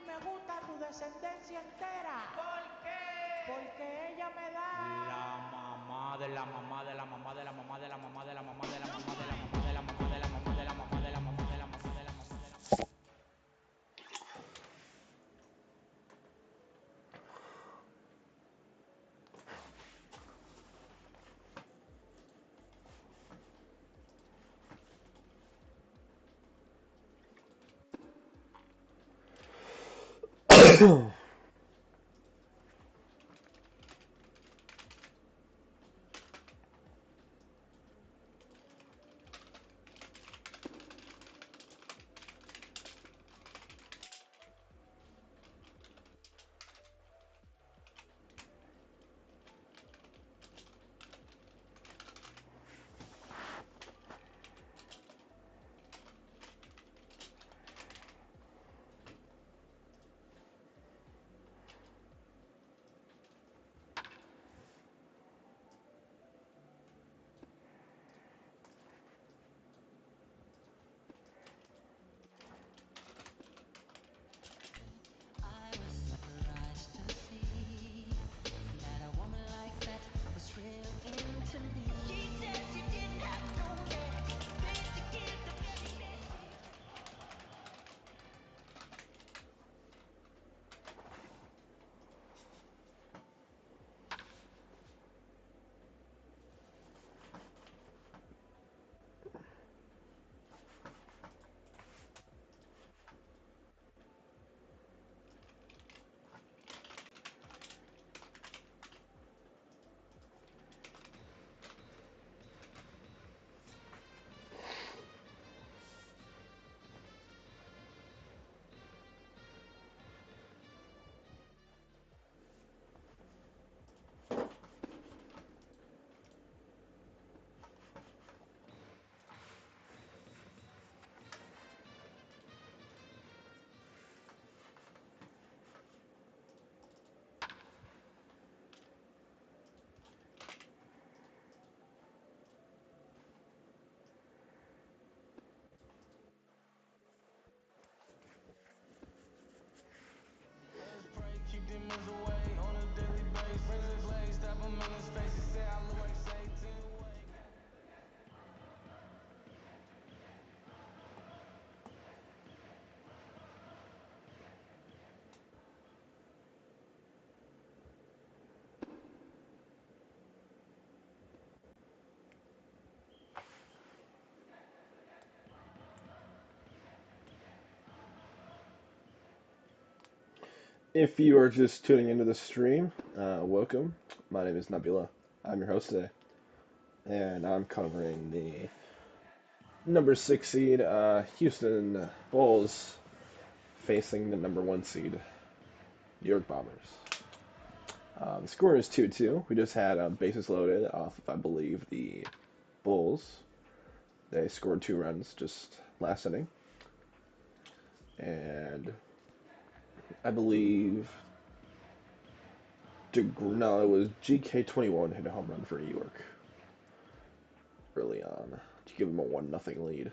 me gusta tu descendencia entera. ¿Por qué? Porque ella me da La mamá de la mamá de la mamá de la mamá de la mamá de la mamá de la mamá de la mamá de la mamá de la mamá de la mamá de la mamá de la mamá de la mamá de la mamá. If you are just tuning into the stream, welcome. My name is Nabila. I'm your host today, and I'm covering the number 6 seed Houston Bulls facing the number 1 seed New York Bombers. The score is 2-2. We just had bases loaded off of, I believe, the Bulls. They scored 2 runs just last inning, and I believe no, it was GK21 hit a home run for New York early on to give them a 1-0 lead.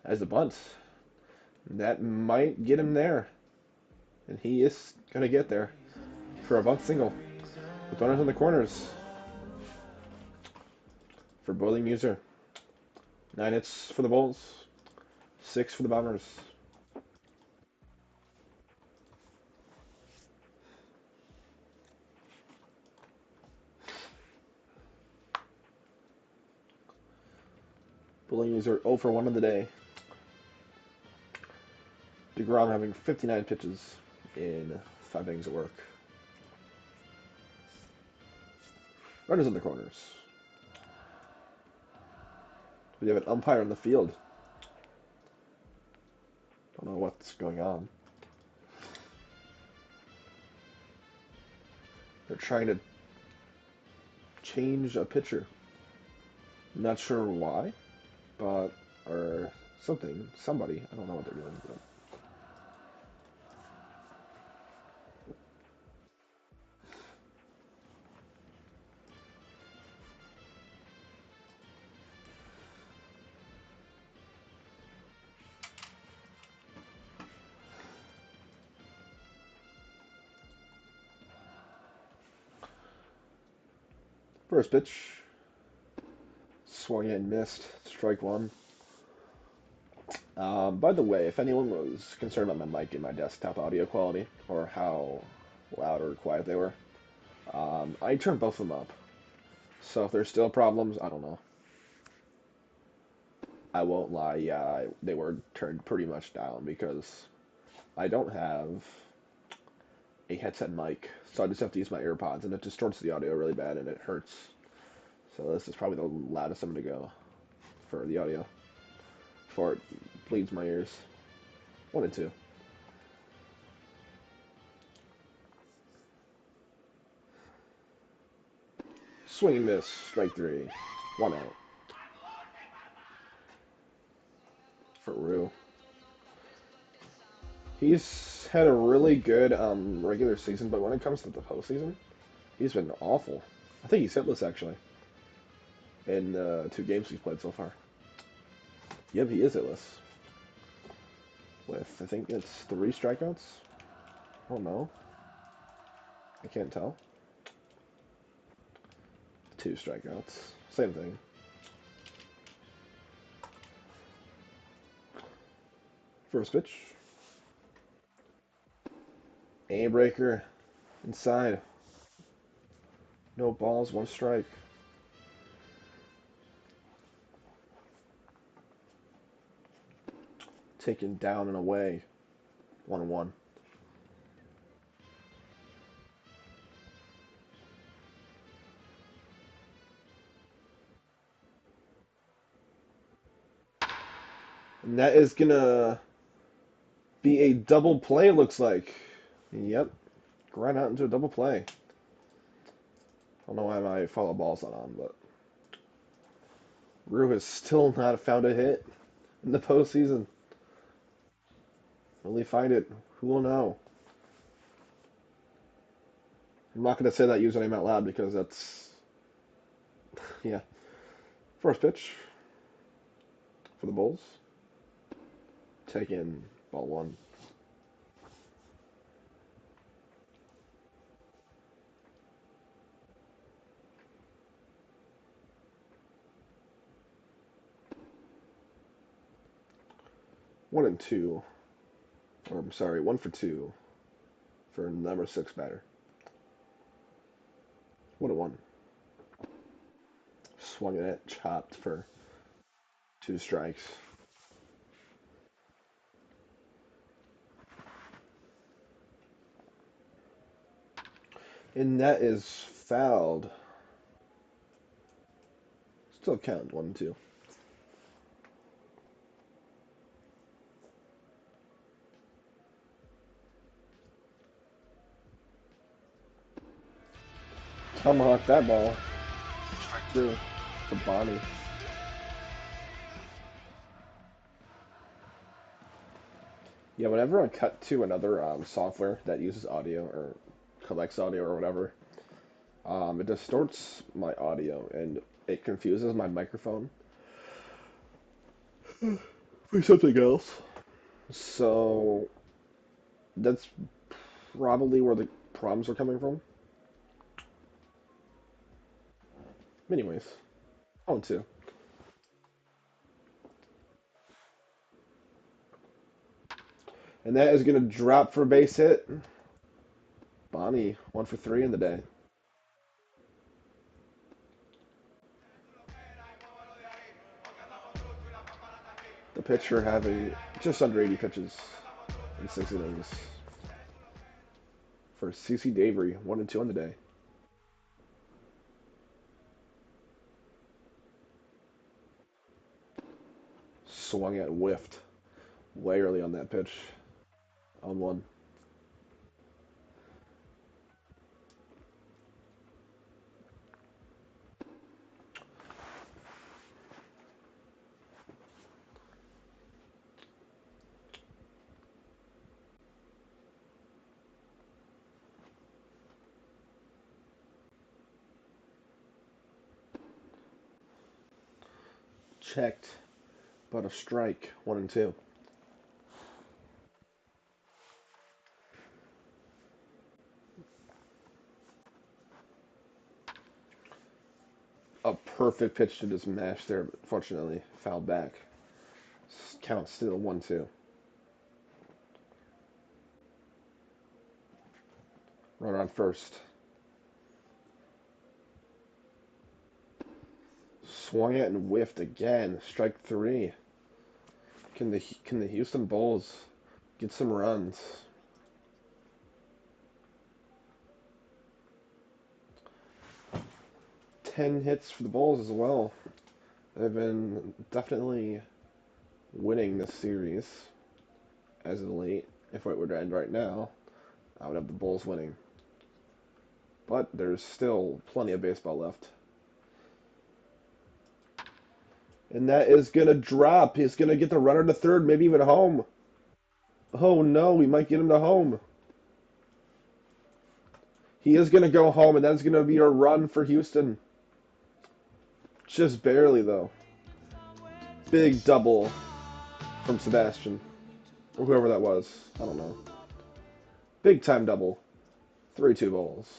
As a bunt, that might get him there, and he is gonna get there for a bunt single. With runners in the corners for Boiling Muser. 9 hits for the Bulls, 6 for the Bombers. Boiling Muser 0 for 1 of the day. DeGrom having 59 pitches in 5 innings of work. Runners in the corners. We have an umpire in the field. Don't know what's going on. They're trying to change a pitcher. I'm not sure why, but or something, somebody. I don't know what they're doing. But. First pitch. Swung and missed. Strike one. By the way, if anyone was concerned about my mic and my desktop audio quality, or how loud or quiet they were, I turned both of them up. So if there's still problems, I don't know. I won't lie, yeah, they were turned pretty much down because I don't have a headset mic, so I just have to use my AirPods, and it distorts the audio really bad, and it hurts. So this is probably the loudest I'm going to go for the audio, before it bleeds my ears. 1 and 2. Swing and miss, strike 3. 1 out. For Rue. He's had a really good regular season, but when it comes to the postseason, he's been awful. I think he's hitless, actually, in the 2 games he's played so far. Yep, he is hitless. With, I think it's 3 strikeouts? Oh no. I can't tell. 2 strikeouts. Same thing. First pitch. A breaker. Inside. No balls, 1 strike. Taken down and away. 1-1. And that is gonna be a double play, looks like. Yep. Grind out into a double play. I don't know why my follow ball's not on, but Rue has still not found a hit in the postseason. Will he find it? Who will know? I'm not going to say that username out loud because that's... Yeah. First pitch for the Bulls. Taken, ball 1. One and 2. Or, I'm sorry, 1 for 2 for number 6 batter. 1-1. Swung at it, chopped for 2 strikes. And that is fouled. Still count 1 and 2. Tomahawk that ball. Strike 2 for Bonnie. Yeah, whenever I cut to another software that uses audio or collects audio or whatever, it distorts my audio and it confuses my microphone for something else. So that's probably where the problems are coming from. Anyways, on to. And that is going to drop for a base hit. Bonnie, 1 for 3 in the day. The pitcher having just under 80 pitches in 6 innings. For CC Davery, 1 and 2 on the day. Swung at, whiffed way early on that pitch. On 1. Checked, but a strike. 1 and 2. perfect pitch to just mash there, but fortunately fouled back. Count still 1-2. Runner on first. Swung at and whiffed again. Strike 3. Can the Houston Bulls get some runs? Ten hits for the Bulls as well. They've been definitely winning this series as of late. If it were to end right now, I would have the Bulls winning. But there's still plenty of baseball left. And that is going to drop. He's going to get the runner to third, maybe even home. Oh no, we might get him to home. He is going to go home, and that's going to be a run for Houston. Just barely, though. Big double from Sebastian. Or whoever that was. I don't know. Big time double. 3-2 Bulls.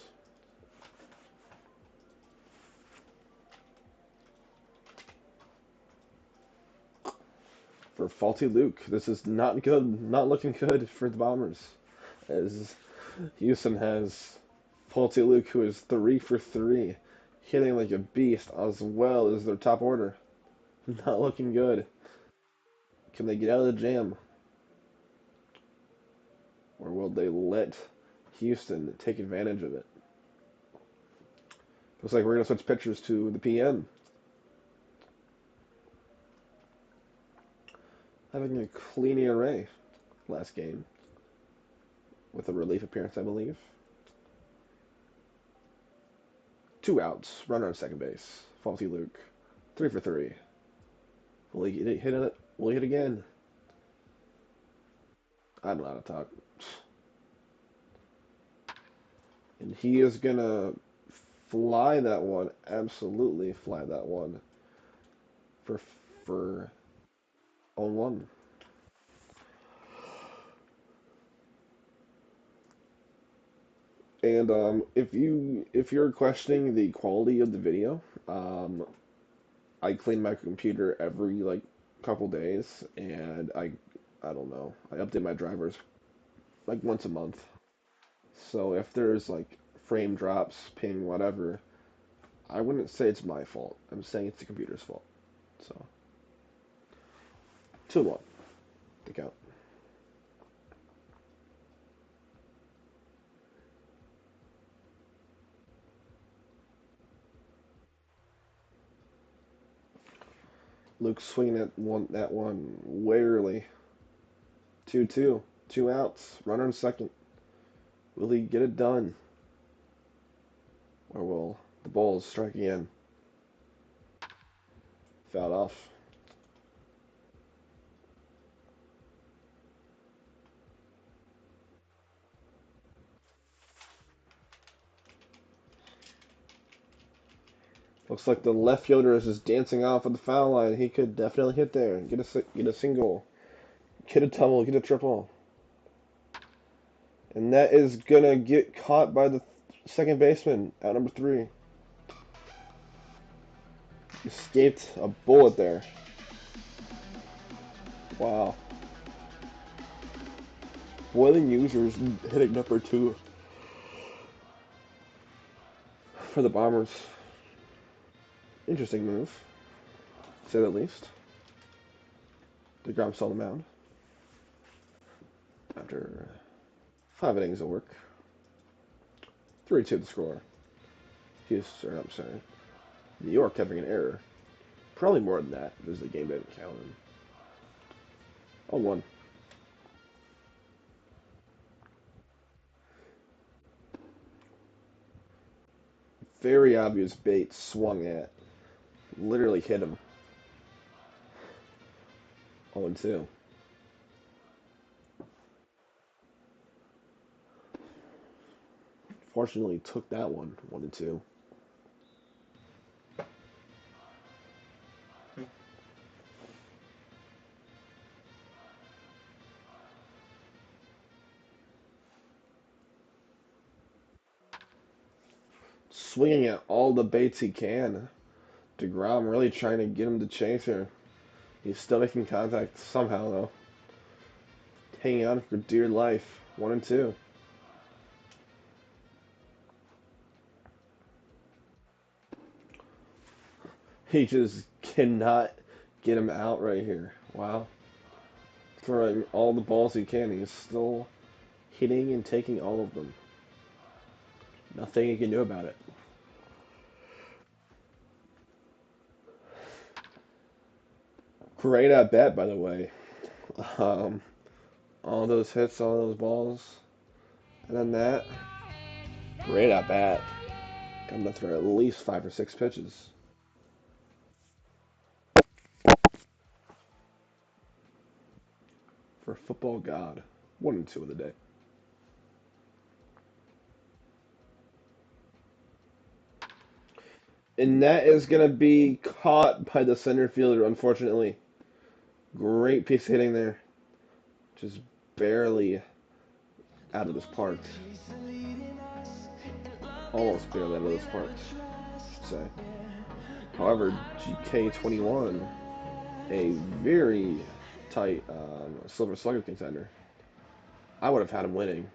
For faulty Luke, this is not good. Not looking good for the Bombers. As Houston has faulty Luke, who is 3 for 3. Hitting like a beast, as well as their top order. Not looking good. Can they get out of the jam? Or will they let Houston take advantage of it? Looks like we're going to switch pitchers to the PM. Having a clean ERA last game. With a relief appearance, I believe. 2 outs. Runner on second base. Faulty Luke. 3 for 3. Will he hit it? Will he hit again? I don't know how to talk. And he is going to fly that one. Absolutely fly that one. For 0-1. And if you're questioning the quality of the video, I clean my computer every like couple days, and I don't know, I update my drivers like once a month. So if there's like frame drops, ping, whatever, I wouldn't say it's my fault. I'm saying it's the computer's fault. So 2-1 to count. Luke swinging at that one way early. 2-2. 2 outs. Runner in second. Will he get it done? Or will the Bulls strike again? Fouled off. Looks like the left fielder is just dancing off at the foul line. He could definitely hit there and get a single, get a double, get a triple. And that is going to get caught by the second baseman at number 3. Escaped a bullet there. Wow. Boiling users hitting number 2 for the Bombers. Interesting move, to say the least. DeGrom still on the mound after 5 innings of work. 3-2 the score. Houston, I'm sorry. New York having an error. Probably more than that, because the game didn't count. 0-1. Very obvious bait swung at. Literally hit him. 0-2. Fortunately, took that one. 1-2. Swinging at all the baits he can. DeGrom really trying to get him to chase here. He's still making contact somehow, though. Hanging on for dear life. 1-2. He just cannot get him out right here. Wow. Throwing all the balls he can. He's still hitting and taking all of them. Nothing he can do about it. Great at bat, by the way. Um, all those hits, all those balls, and then that. Great at bat. Got him to throw at least 5 or 6 pitches. For football god. 1-2 of the day. And that is going to be caught by the center fielder, unfortunately. Great piece of hitting there. Just barely out of this park. Almost barely out of this park, I should say. However, GK21, a very tight Silver Slugger contender. I would have had him winning.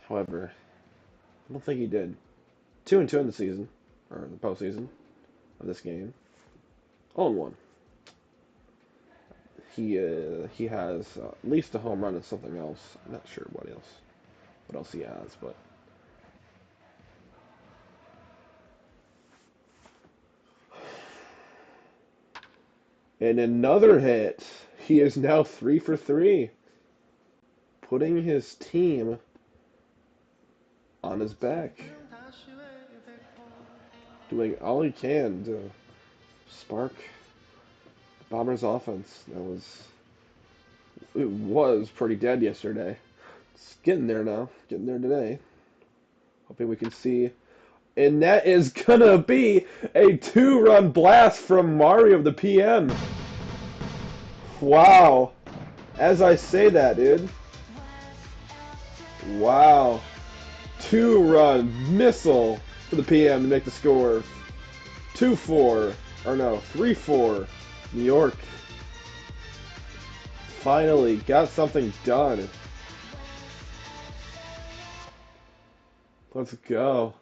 However, I don't think he did. 2-2 in the season, or the postseason of this game. 0-1. He has at least a home run and something else. I'm not sure what else he has, but and another hit. He is now 3 for 3, putting his team on his back, doing all he can to spark the Bombers' offense. It was pretty dead yesterday. It's getting there now, getting there today. Hoping we can see. And that is gonna be a 2-run blast from Mario of the PM. Wow. As I say that, dude. Wow. 2-run missile for the PM to make the score. 2-4. Or no, 3-4. New York. Finally got something done. Let's go.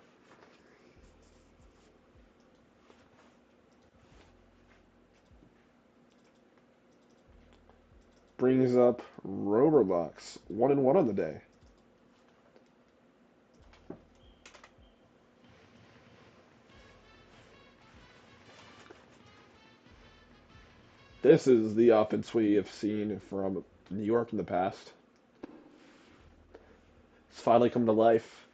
Brings up Roverbox. 1-1 on the day. This is the offense we have seen from New York in the past. It's finally come to life.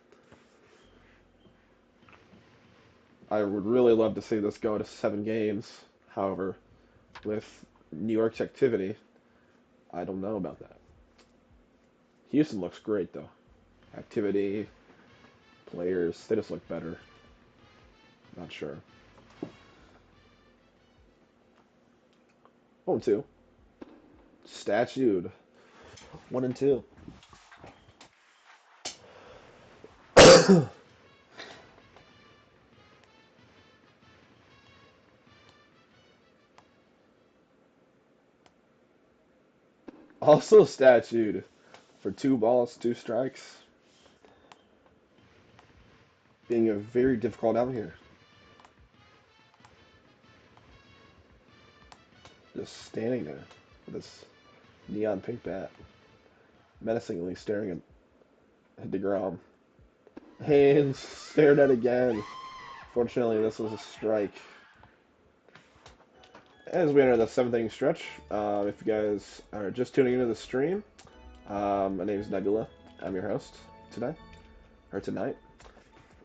I would really love to see this go to 7 games. However, with New York's activity, I don't know about that. Houston looks great, though. Activity, players, they just look better. Not sure. 0-2. Statued. 1-2. Also statued for 2 balls, 2 strikes. Being a very difficult out here. Just standing there with this neon pink bat. Menacingly staring at DeGrom. And stared at again. Fortunately, this was a strike. As we enter the 7th inning stretch, if you guys are just tuning into the stream, my name is Nebula. I'm your host tonight,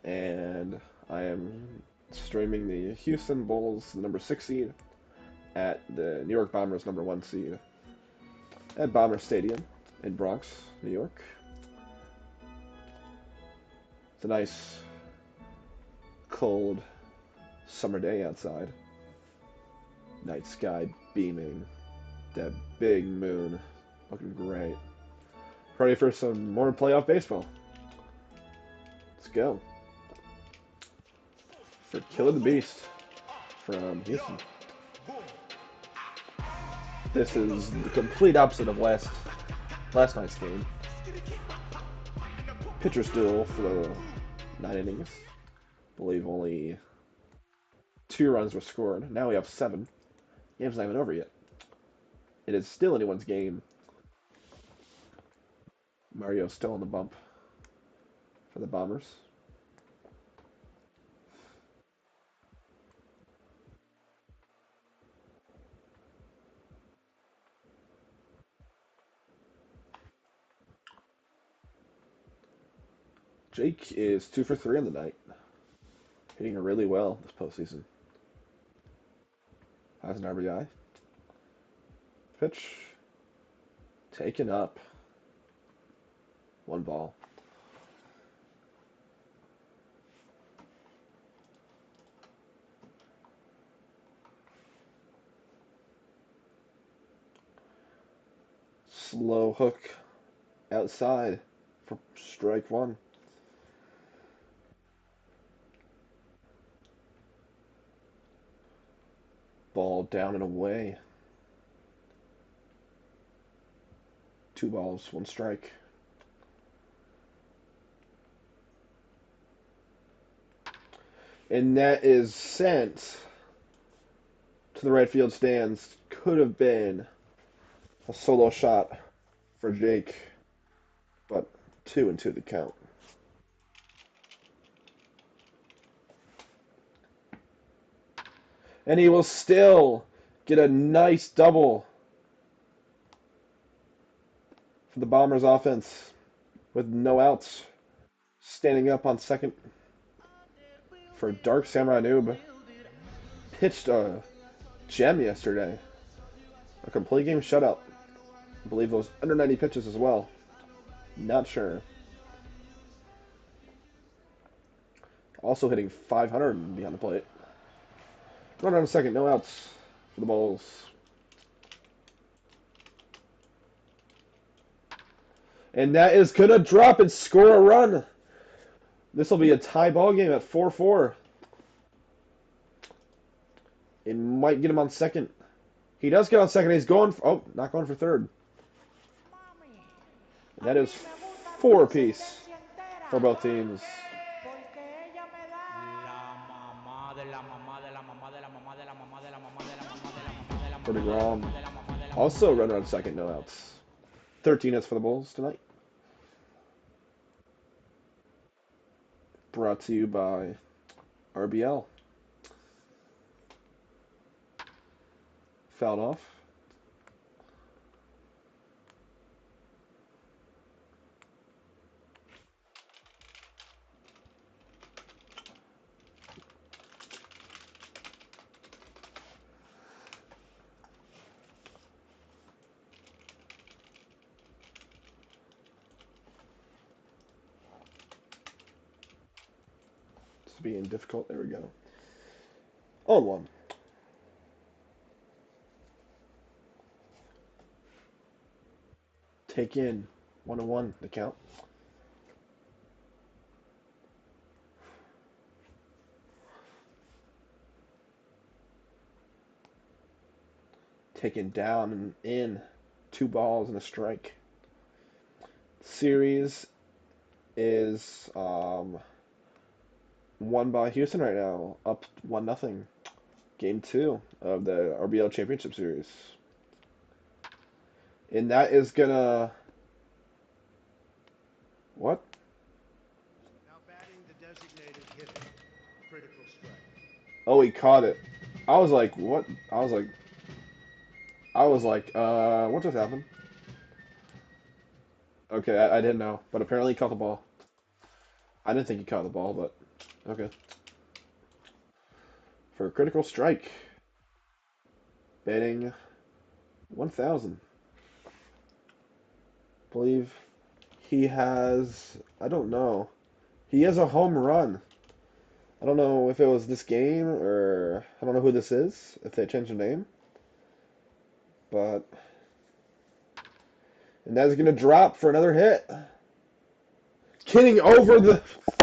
and I am streaming the Houston Bulls number 6 seed at the New York Bombers number 1 seed at Bomber Stadium in Bronx, New York. It's a nice, cold summer day outside. Night sky beaming. That big moon looking great. Ready for some more playoff baseball. Let's go. for Killer the Beast from Houston. This is the complete opposite of last night's game. Pitcher's duel for the 9 innings. I believe only 2 runs were scored. Now we have 7. Game's not even over yet. It is still anyone's game. Mario's still on the bump for the Bombers. Jake is 2 for 3 on the night. Hitting really well this postseason. Has an RBI. Pitch. Taken up. 1 ball. Slow hook outside for strike 1. Ball down and away. 2 balls, 1 strike. And that is sent to the right field stands. Could have been a solo shot for Jake, but 2-2 the count. And he will still get a nice double for the Bombers offense with no outs. Standing up on second for Dark Samurai Noob. Pitched a gem yesterday. A complete game shutout. I believe those under 90 pitches as well. Not sure. Also hitting 500 behind the plate. Runner on second, no outs for the Bulls. And that is going to drop and score a run. This will be a tie ball game at 4-4. It might get him on second. He does get on second. He's going for, oh, not going for third. And that is 4 apiece for both teams. For DeGrom. Also runner on second, no outs. 13 hits for the Bulls tonight. Brought to you by RBL. Fouled off. Being difficult. There we go. On 1. Take in 1-1 the count. Taken down and in. 2 balls and a strike. Series is won by Houston right now, up 1-0. Game 2 of the RBL Championship Series. And that is gonna... What? Now batting the designated hitter. Critical strike. Oh, he caught it. I was like, what? I was like, what just happened? Okay, I didn't know, but apparently he caught the ball. I didn't think he caught the ball, but okay. For a critical strike. Betting 1,000. Believe he has, I don't know. He has a home run. I don't know if it was this game or I don't know who this is, if they changed the name. But and that's going to drop for another hit. Kidding over the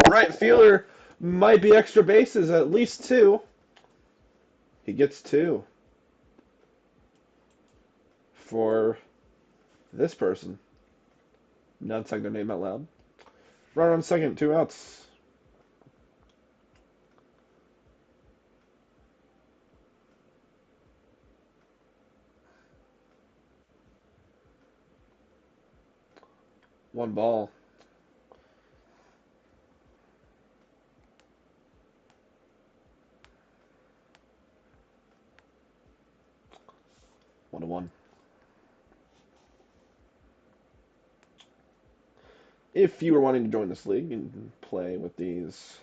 right fielder Might be extra bases, at least 2. He gets 2 for this person. Not saying their name out loud. Runner on second, 2 outs. One ball. One to one. If you were wanting to join this league and play with these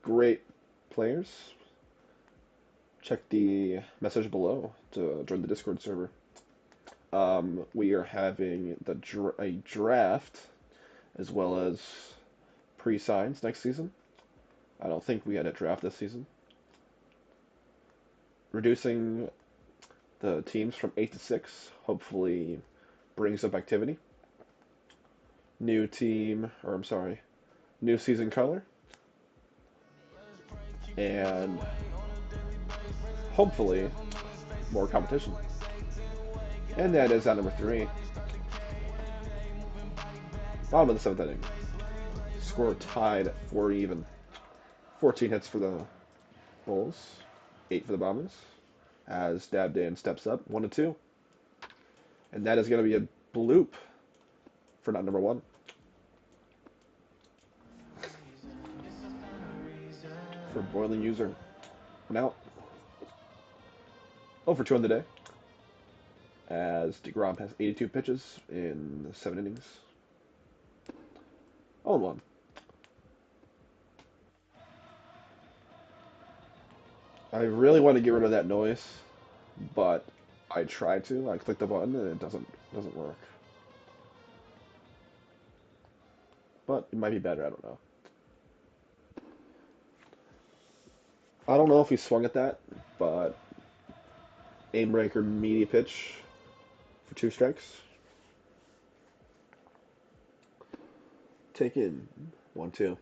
great players, check the message below to join the Discord server. We are having a draft as well as pre-signs next season. I don't think we had a draft this season. Reducing the teams from 8 to 6 hopefully brings up activity. New season color. And hopefully more competition. And that is out number 3. Bottom of the 7th inning. Score tied at 4 even. 14 hits for the Bulls, 8 for the Bombers. As Dab Dan steps up, 1 to 2. And that is going to be a bloop for not number 1. For Boiling User. 1 out. 0 for 2 on the day. As DeGrom has 82 pitches in 7 innings. 0-1. I really want to get rid of that noise, but I try to. I click the button and it doesn't work. But it might be better, I don't know. I don't know if he swung at that, but aim breaker meaty pitch for 2 strikes. Take in 1-2.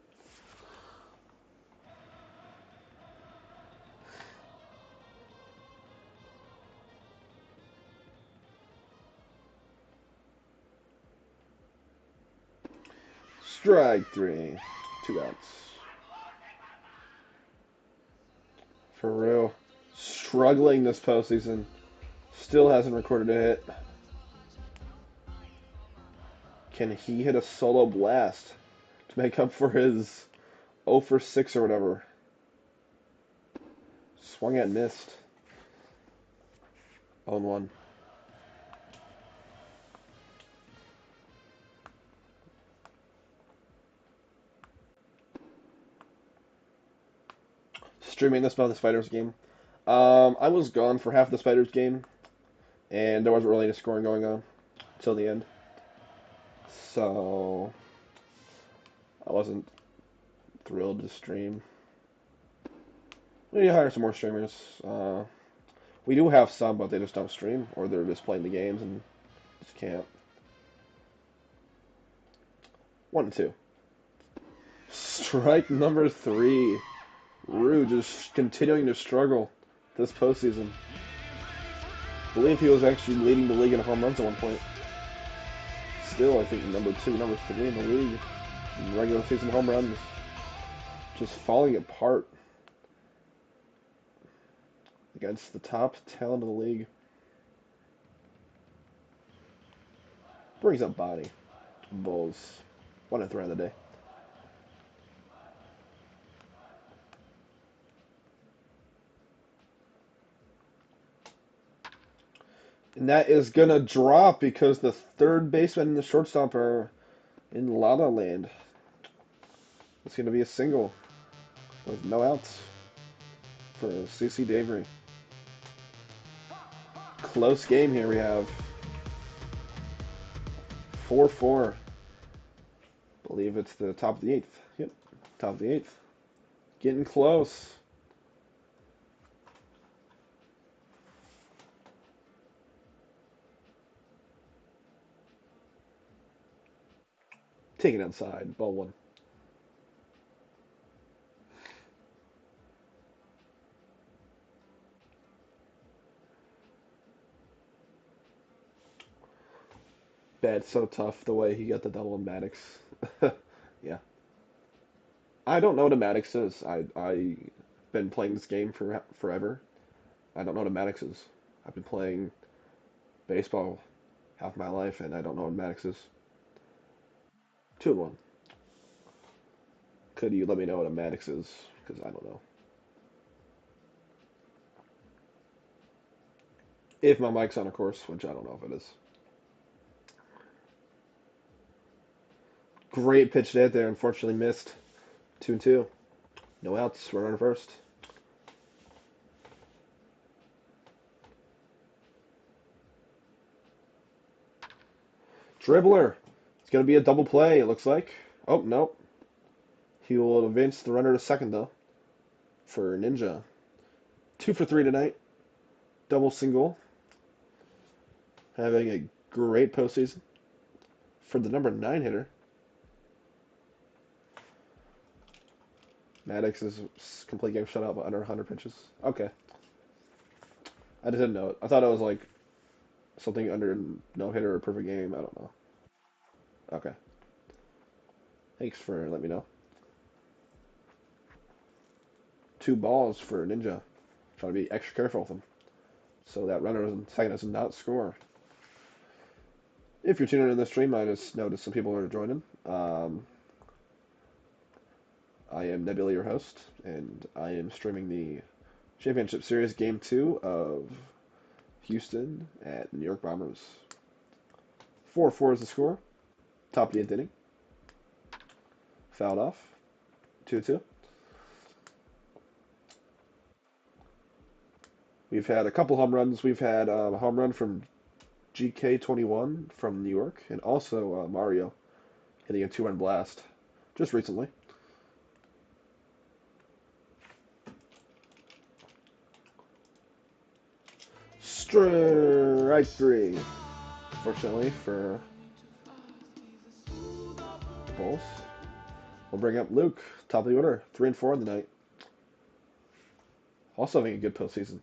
Strike 3. 2 outs. Peru struggling this postseason. Still hasn't recorded a hit. Can he hit a solo blast to make up for his 0 for 6 or whatever? Swung at, missed. 0-1. Streaming this about the Spiders game. I was gone for half the Spiders game, and there wasn't really any scoring going on until the end. So I wasn't thrilled to stream. We need to hire some more streamers. We do have some, but they just don't stream, or they're just playing the games and just can't. 1-2. Strike number 3. Rue just continuing to struggle this postseason. I believe he was actually leading the league in home runs at one point. Still, I think number 2, number 3 in the league in regular season home runs. Just falling apart against the top talent of the league. Brings up body. Bulls. 1-3 on the day. And that is going to drop because the third baseman and the shortstop are in La La Land. It's going to be a single with no outs for CC Davery. Close game here we have. 4-4. Believe it's the top of the 8th. Yep, top of the 8th. Getting close. Taken outside, ball 1. bet so tough the way he got the double in Maddox. Yeah. I don't know what a Maddox is. I been playing this game for forever. I don't know what a Maddox is. I've been playing baseball half my life, and I don't know what a Maddox is. 2-1. Could you let me know what a Maddox is? Because I don't know. If my mic's on, of course, which I don't know if it is. Great pitch to hit there. Unfortunately missed. 2-2. No outs. Runner on first. Dribbler. It's going to be a double play, it looks like. Oh, nope. He will advance the runner to second, though, for Ninja. 2 for 3 tonight. Double single. Having a great postseason for the number 9 hitter. Maddox is complete game shutout by under 100 pitches. Okay. I just didn't know it. I thought it was like something under no hitter or perfect game. I don't know. Okay. Thanks for letting me know. 2 balls for Ninja. Trying to be extra careful with him. So that runner in second does not score. If you're tuning in the stream, I just noticed some people are joining. I am Nebula, your host, and I am streaming the Championship Series Game 2 of Houston at New York Bombers. 4-4 is the score. Top of the 8th inning. Fouled off. 2-2. We've had a couple home runs. We've had a home run from GK21 from New York, and also Mario hitting a 2-run blast just recently. Strike 3. Fortunately for the Bulls. We'll bring up Luke, top of the order, 3 and 4 in the night. Also having a good postseason.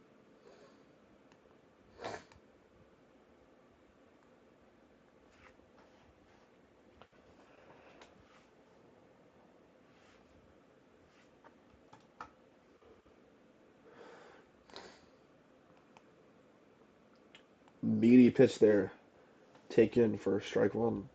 Meaty pitch there, taken for strike 1.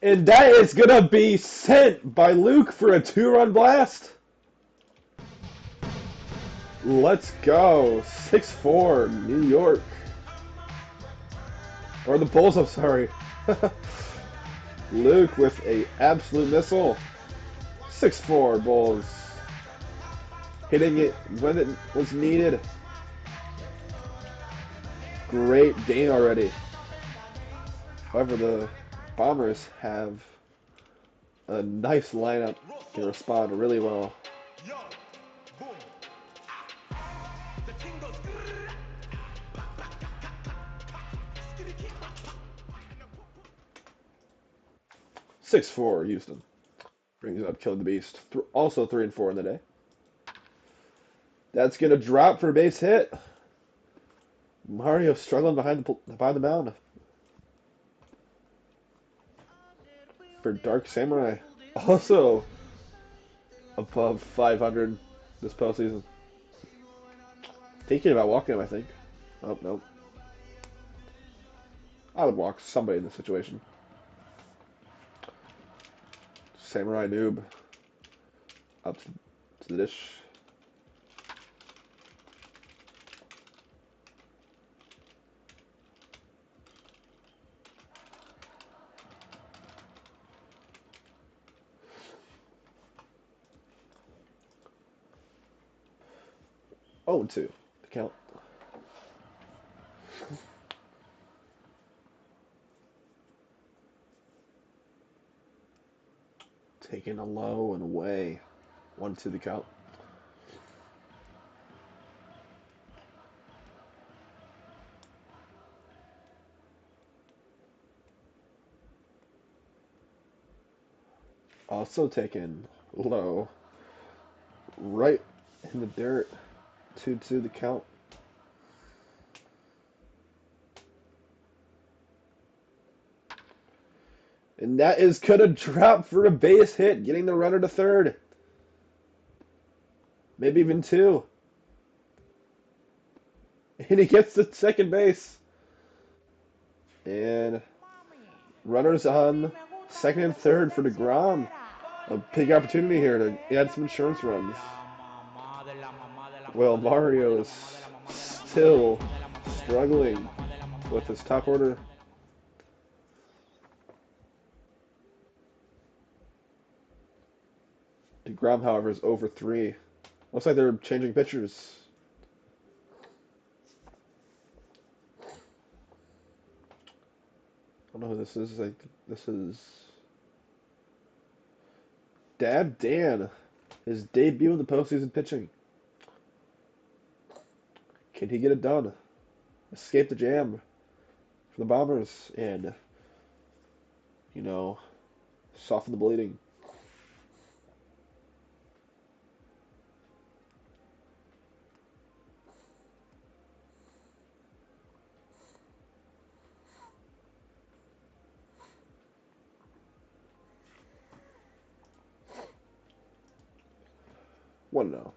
And that is going to be sent by Luke for a 2-run blast. Let's go. 6-4, New York. Or the Bulls, I'm sorry. Luke with a absolute missile. 6-4, Bulls. Hitting it when it was needed. Great game already. However, the Bombers have a nice lineup. Can respond really well. 6-4, Houston. Brings up Kill the Beast. Also 3 and 4 in the day. That's going to drop for a base hit. Mario struggling behind the mound. For Dark Samurai. Also above 500 this postseason. Thinking about walking him, I think. Oh, no. I would walk somebody in this situation. Samurai noob. Up to the dish. Oh, and 2. The count. Taking a low and away. 1-2 the count. Also taken low. Right in the dirt. 2-2 the count. And that is going to drop for a base hit, getting the runner to third. Maybe even two. And he gets to second base. And runners on second and third for DeGrom. A big opportunity here to add some insurance runs. Well, Mario is still struggling with his top order. DeGrom, however, is over 3. Looks like they're changing pitchers. I don't know who this is. This is Dab Dan. His debut in the postseason pitching. Can he get it done? Escape the jam for the Bombers and, soften the bleeding. One no.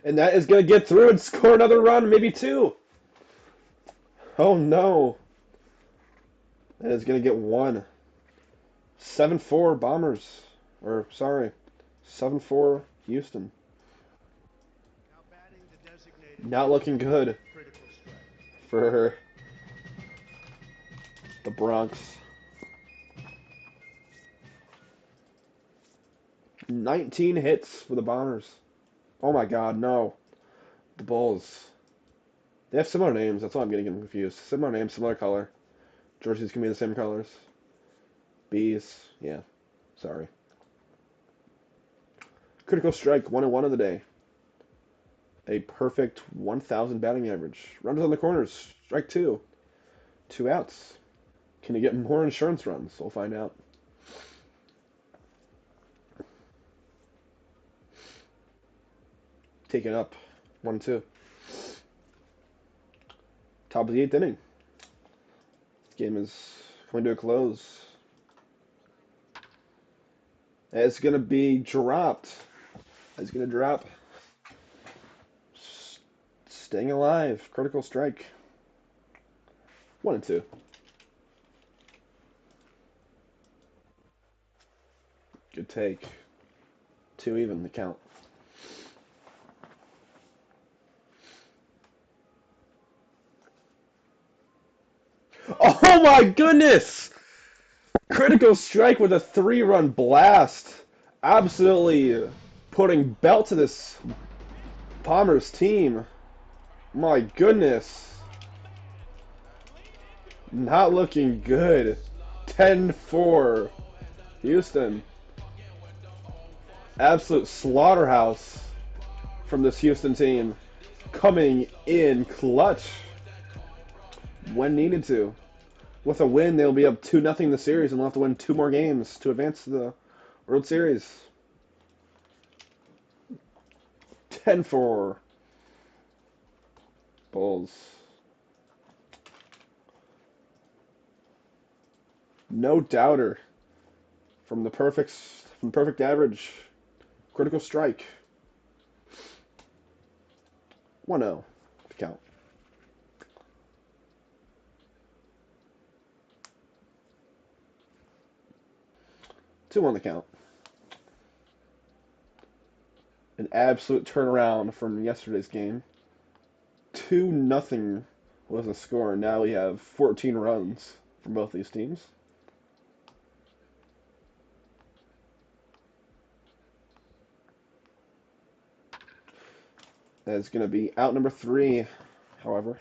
And that is going to get through and score another run, maybe 2. Oh no. That is going to get 1. 7-4 Bombers. Or, sorry, 7-4 Houston. Now batting the designated Not looking good critical strike. for the Bronx. 19 hits for the Bombers. Oh my god, no. The Bulls. They have similar names. That's why I'm getting them confused. Similar names, similar color. Jerseys can be the same colors. Bees. Yeah. Sorry. Critical strike, 1-1 of the day. A perfect 1,000 batting average. Runners on the corners. Strike 2. 2 outs. Can you get more insurance runs? We'll find out. Taken up. 1-2. Top of the 8th inning. Game is coming to a close. It's going to be dropped. It's going to drop. Staying alive. Critical strike. 1-2. Good take. 2 even, the count. Oh my goodness! Critical strike with a 3-run blast. Absolutely putting belt to this Bombers team. My goodness. Not looking good. 10-4 Houston. Absolute slaughterhouse from this Houston team. Coming in clutch when needed to. With a win, they'll be up 2-0 in the series and they'll have to win 2 more games to advance to the World Series. 10-4 Bulls. No doubter from the perfect average. Critical strike. 1-0 to count. 2 on the count. An absolute turnaround from yesterday's game. 2-0 was the score. Now we have 14 runs from both these teams. That is going to be out number 3, however.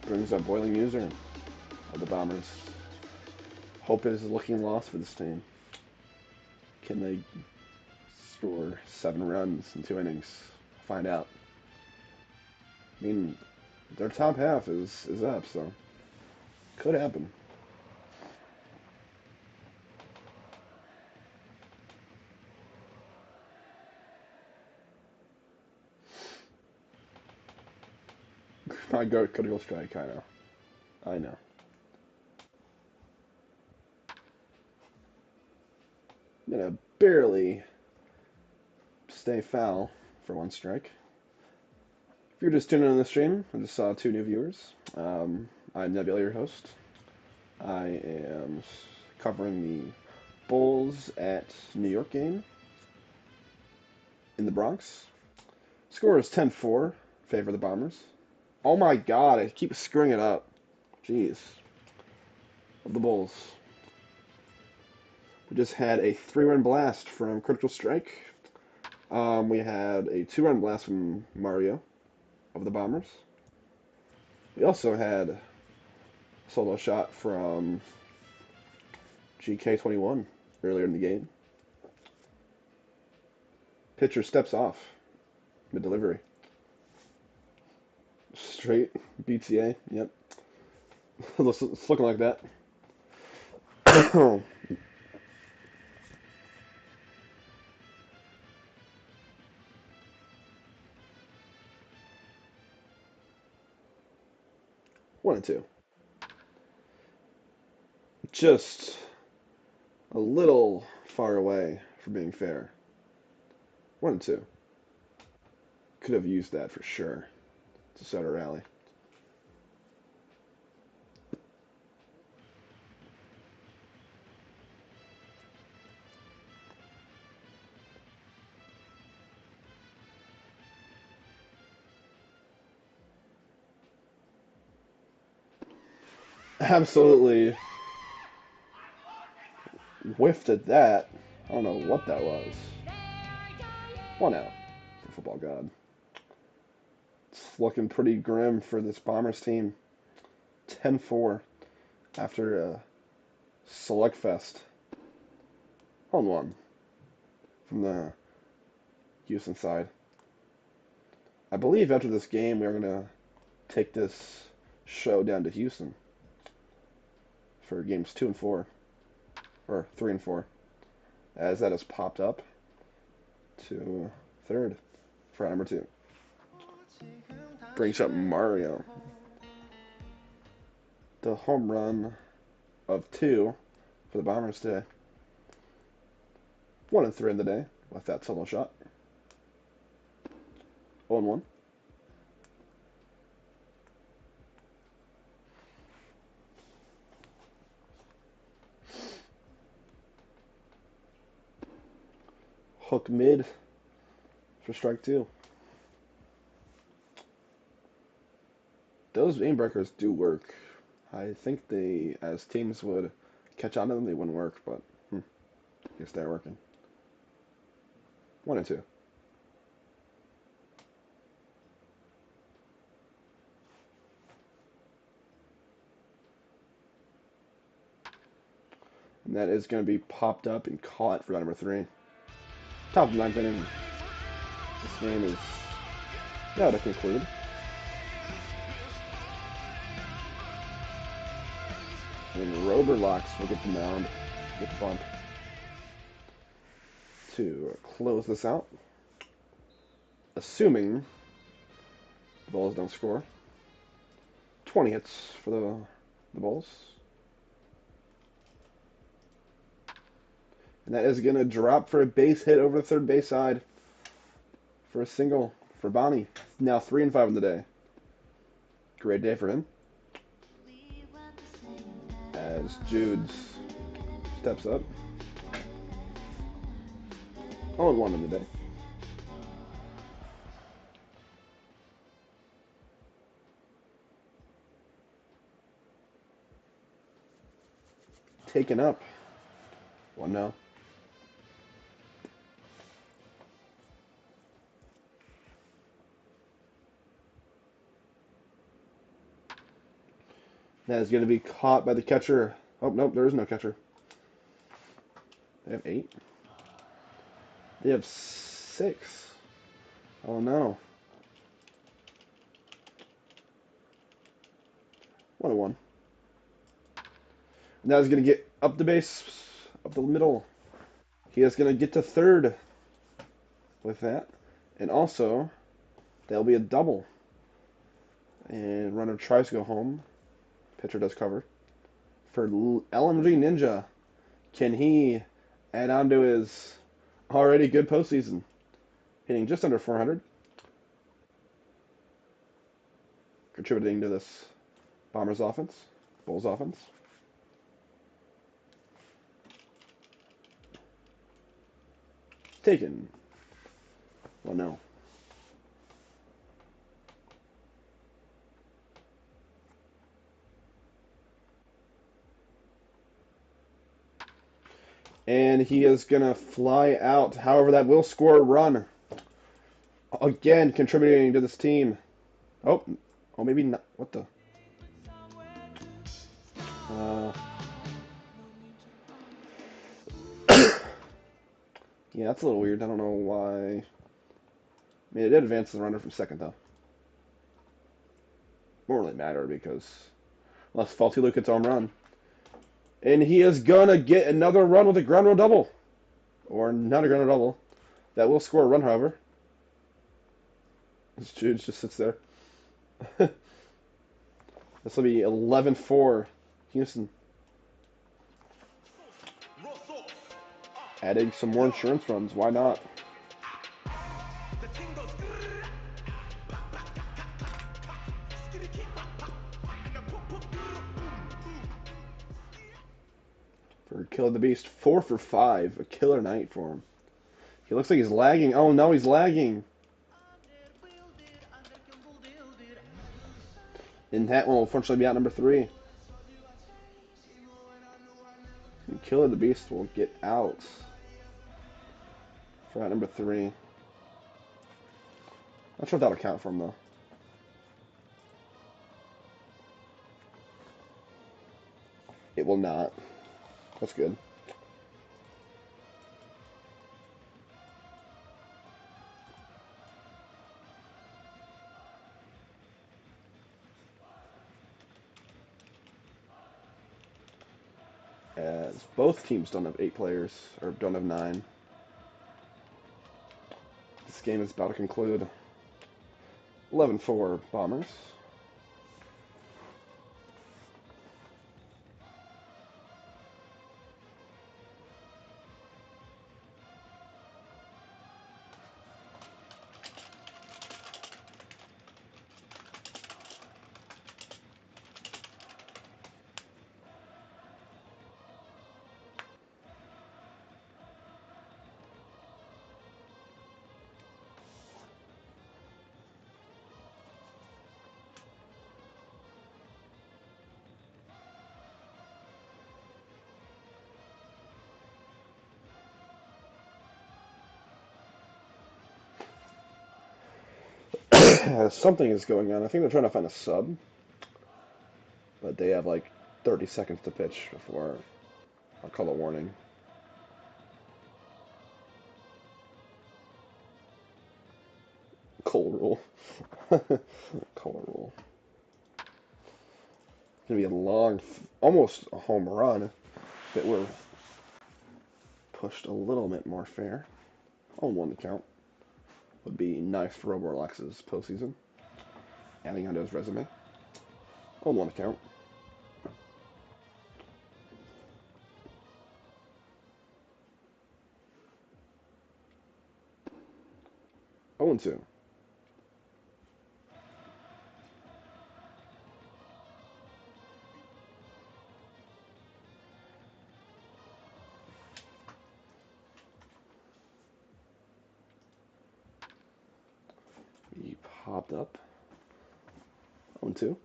Brings up boiling user. of the Bombers. Hope is looking lost for this team. Can they score 7 runs in 2 innings? Find out. I mean, their top half is up, so could happen. My goat critical strike, I know. I know. I'm gonna barely stay foul for 1 strike. If you're just tuning in the stream, I just saw 2 new viewers. I'm Nebula, your host. I am covering the Bulls at New York game in the Bronx. Score is 10-4, favor the Bombers. Oh my god, I keep screwing it up. Jeez. Of the Bulls. We just had a 3-run blast from Critical Strike. We had a 2-run blast from Mario of the Bombers. We also had a solo shot from GK21 earlier in the game. Pitcher steps off mid-delivery. Straight BTA, yep. It's looking like that. 1-2. Just a little far away from being fair. 1-2. Could have used that for sure to start a rally. Absolutely whiffed at that. I don't know what that was. 1 out for Football God. It's looking pretty grim for this Bombers team. 10-4 after a Select Fest. Home 1 from the Houston side. I believe after this game we're going to take this show down to Houston for games 2 and 4. Or 3 and 4. As that has popped up to 3rd for number 2. Brings up Mario. The home run of 2 for the Bombers today. 1 and 3 in the day with that solo shot. 0-1. Hook mid for strike 2. Those aim breakers do work. I think they, as teams would catch on to them, they wouldn't work, but I guess they're working. 1 and 2. And that is going to be popped up and caught for number 3. Top of the 9th inning. This game is now to conclude. And Roberlocks will get the mound, get the bump to close this out. Assuming the Bulls don't score. 20 hits for the Bulls. And that is going to drop for a base hit over the third base side for a single for Bonnie. Now 3 and 5 in the day. Great day for him. As Jude steps up. 0-1 in the day. Taken up. 1-0. That is going to be caught by the catcher. Oh, nope, there is no catcher. They have 8. They have 6. Oh, no. 1-1. Now he's going to get up the base, up the middle. He is going to get to third with that. And also, there'll be a double. And runner tries to go home. Pitcher does cover. For LMG Ninja, can he add on to his already good postseason? Hitting just under 400. Contributing to this Bombers offense. Bulls offense. Taken. Well, no. And he is going to fly out. However, that will score a run. Again, contributing to this team. Oh, maybe not. What the? Yeah, that's a little weird. I don't know why. I mean, it did advance the runner from second, though. Won't really matter because unless Faulty Luke gets home run. And he is going to get another run with a ground rule double. Or not a ground rule double. That will score a run, however. This Jude just sits there. This will be 11-4 Houston. Adding some more insurance runs. Why not? For Killer the Beast, 4 for 5. A killer night for him. He looks like he's lagging. Oh, no, he's lagging. And that one will unfortunately be out number 3. And Killer the Beast will get out for out number 3. Not sure if that'll count for him, though. It will not. That's good. As both teams don't have 8 players, or don't have 9. This game is about to conclude. 11-4 Bombers. Something is going on. I think they're trying to find a sub. But they have like 30 seconds to pitch before I'll call a warning. Cold rule. Color rule. It's going to be a long, almost a home run that we're pushed a little bit more fair. On 1 to count. Would be nice for Roborlax's postseason. Adding onto his resume. On 1 to count. Oh, 2. He popped up. 0-2.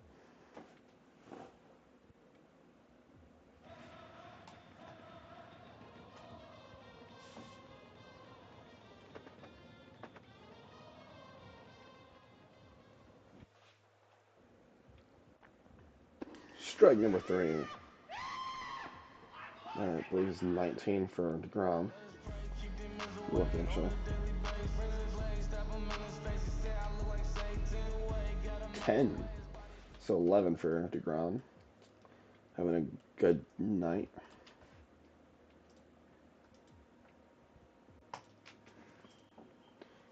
Strike number 3. I believe it's 19 for DeGrom. Look, actually. 10. So 11 for DeGrom. Having a good night.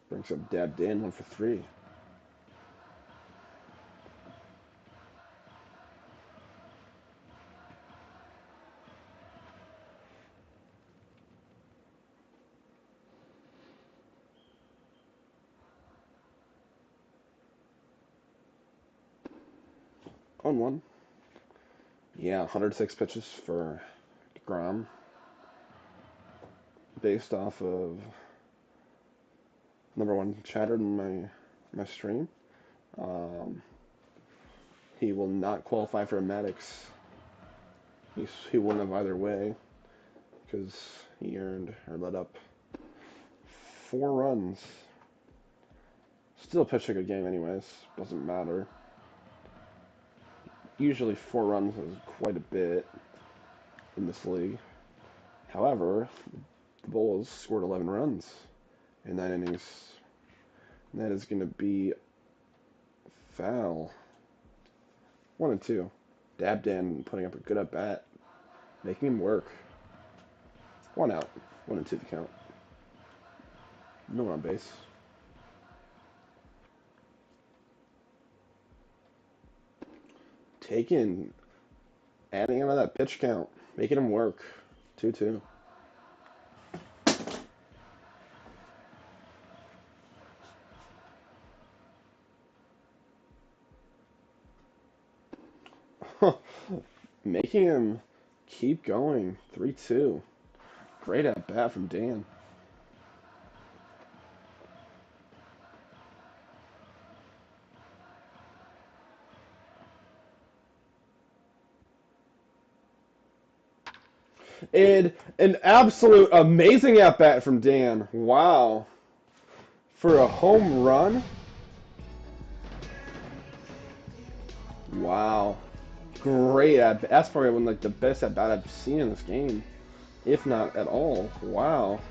Brings up Dab Dan, 1 for 3. On 1. Yeah, 106 pitches for DeGrom. Based off of number 1 chatter in my stream. He will not qualify for a Maddox. He wouldn't have either way because he earned or let up 4 runs. Still pitched a good game anyways. Doesn't matter. Usually 4 runs is quite a bit in this league. However, the Bulls scored 11 runs in 9 innings. And that is going to be foul. 1 and 2. Dabdan putting up a good at bat, making him work. 1 out. 1 and 2 to count. No one on base. Taking, adding him to that pitch count, making him work. 2-2. Making him keep going. 3-2. Great at bat from Dan. And an absolute amazing at bat from Dan. Wow. For a home run? Wow. Great at bat. That's probably one of the best at bat I've seen in this game. If not at all. Wow.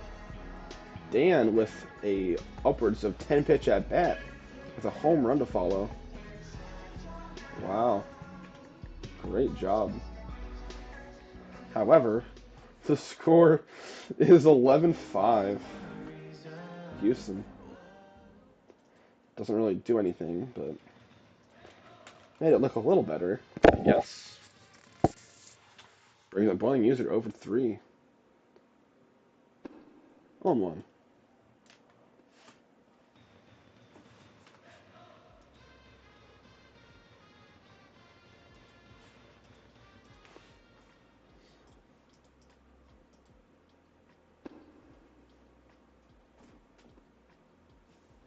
Dan with a upwards of 10 pitch at bat with a home run to follow. Wow. Great job. However, the score is 11-5. Houston. Doesn't really do anything, but made it look a little better. Yes. Brings up Boiling User over 3. On 1.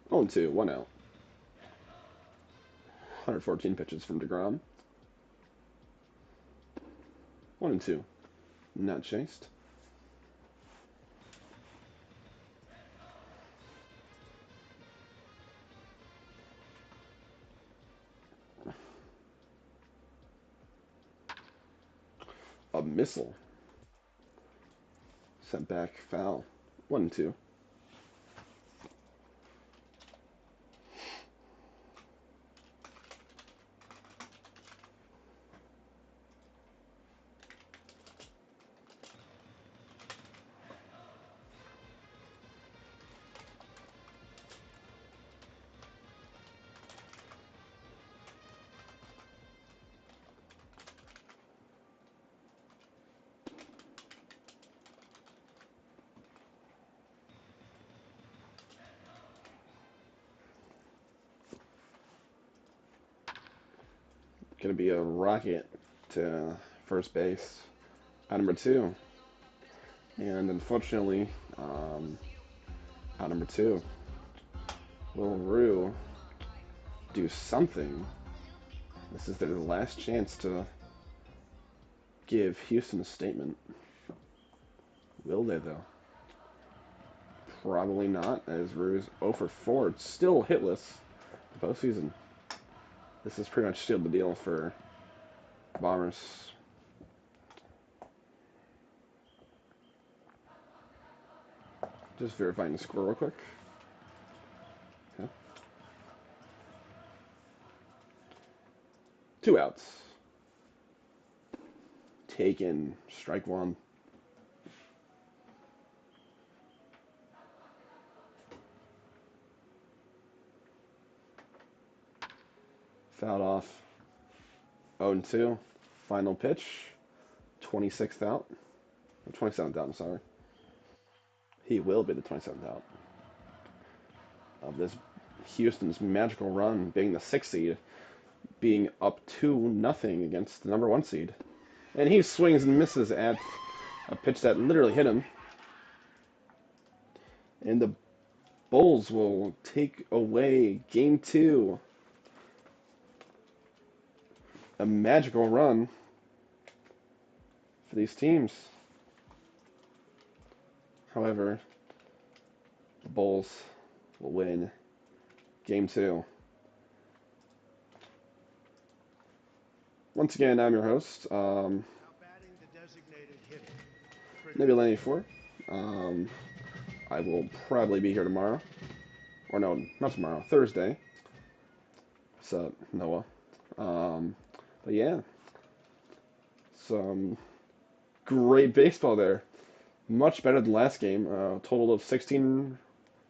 On 2. 1 out. 114 pitches from DeGrom. 1 and 2. Not chased. A missile. Sent back foul. 1 and 2. Going to be a rocket to first base at number 2. And unfortunately, at number 2, will Rue do something? This is their last chance to give Houston a statement. Will they, though? Probably not, as Rue's 0 for 4. It's still hitless the postseason. This is pretty much sealed the deal for Bombers. Just verifying the score real quick. Okay. 2 outs. Taken. Strike 1. Fouled off. 0-2. Final pitch. 26th out. Or 27th out, I'm sorry. He will be the 27th out of this Houston's magical run, being the 6th seed, being up 2-0 against the number 1 seed. And he swings and misses at a pitch that literally hit him. And the Bulls will take away Game 2. A magical run for these teams. However, the Bulls will win Game 2. Once again, I'm your host, Now batting the designated hitter. Nebula 84. I will probably be here tomorrow. Or no, not tomorrow, Thursday. What's up, Noah? But yeah, some great baseball there. Much better than last game. Total of 16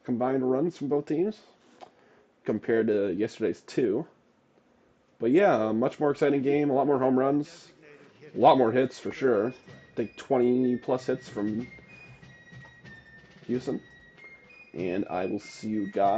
combined runs from both teams compared to yesterday's 2. But yeah, a much more exciting game. A lot more home runs. A lot more hits for sure. I think 20 plus hits from Houston. And I will see you guys